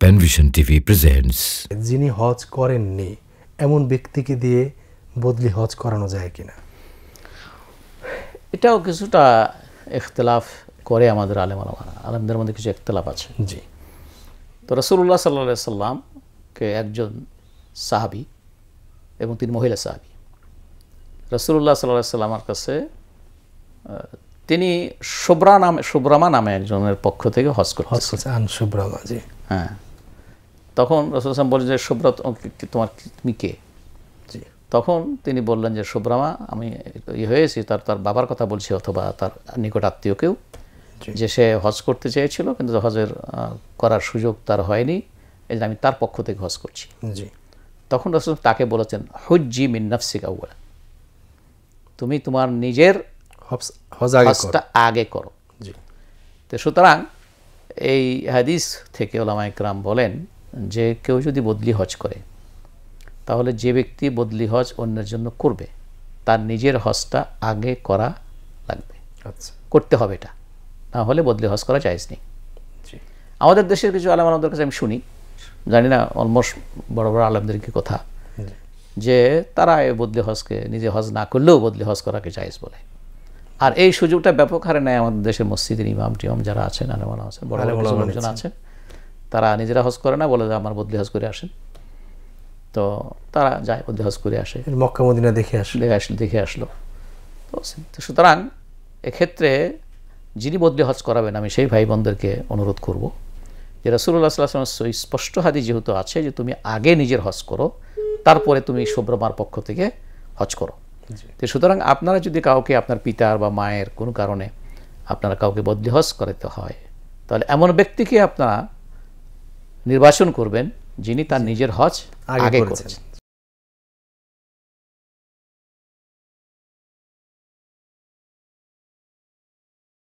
Panvision TV presents. যিনি হজ করেননি এমন ব্যক্তিকে দিয়ে বদলি হজ করানো যায় কিনা? এটাও কিছুটা ইখতিলাফ করে আমাদের আলেমদের মধ্যে কিছু ইখতিলাফ আছে। জি। তো রাসূলুল্লাহ সাল্লাল্লাহু আলাইহি সাল্লামকে একজন সাহাবী এবং তিনি মহিলা সাহাবী, রাসূলুল্লাহ সাল্লাল্লাহু আলাইহি সাল্লামের কাছে তিনি শুভ্রামা নামে একজনের পক্ষ থেকে হজ করতেছেন। শুভ্রামা, জি। হ্যাঁ, তখন রাসূল সাল্লাল্লাহু আলাইহি সাল্লাম বললেন যে শুভ্রা তুমি কে? জি। তখন তিনি বললেন যে শুভ্রামা আমি হয়েছি তার বাবার কথা বলছি, অথবা তার নিকট আত্মীয়কেও, যে সে হজ করতে চেয়েছিল কিন্তু হজের করার সুযোগ তার হয়নি, এই যে আমি তার পক্ষ থেকে হজ করছি। জি। তখন রাসূল তাকে বলেছেন হুজ্জি মিন নাফসিকা আউয়ালা, তুমি তোমার নিজের হজটা আগে করো। জি। তো সুতরাং এই হাদিস থেকে উলামায়ে কেরাম বলেন যে কেউ যদি বদলি হজ করে, তাহলে যে ব্যক্তি বদলি হজ অন্যের জন্য করবে তার নিজের হজটা আগে করা লাগবে। আচ্ছা, করতে হবে, এটা না হলে বদলি হজ করা জায়েজ নেই। জি। আমাদের দেশের কিছু আলেমদের কাছে আমি শুনি, জানি না অলমোস্ট বড় বড় আলেমদের কি কথা, যে তারা এই বদলি হজকে নিজে হজ না করলেও বদলি হজ করাকে জায়েজ বলে। আর এই সুযোগটা ব্যাপক হারে নেয় আমাদের দেশের মসজিদের ইমাম টিমাম যারা আছেন, আলেমানা আছেন, বড় বড় লোকজন আছেন, তারা নিজেরা হজ করে না, বলে যে আমার বদলি হজ করে আসেন। তো তারা যায়, বদলি হজ করে আসে, মক্কা মদিনা দেখে আসলো। তো সুতরাং এক্ষেত্রে যিনি বদলি হজ করাবেন, আমি সেই ভাই বোনদেরকে অনুরোধ করব যে রাসূলুল্লাহ সাল্লাল্লাহু আলাইহি ওয়াসাল্লামের স্পষ্ট হাদিস যেহেতু আছে যে তুমি আগে নিজের হজ করো, তারপরে তুমি শুভ্রমার পক্ষ থেকে হজ করো। তো সুতরাং আপনারা যদি কাউকে, আপনার পিতার বা মায়ের কোনো কারণে আপনারা কাউকে বদলি হজ করাতে হয়, তাহলে এমন ব্যক্তিকে আপনারা নির্বাচন করবেন যিনি তার নিজের হজ আগে করেছেন।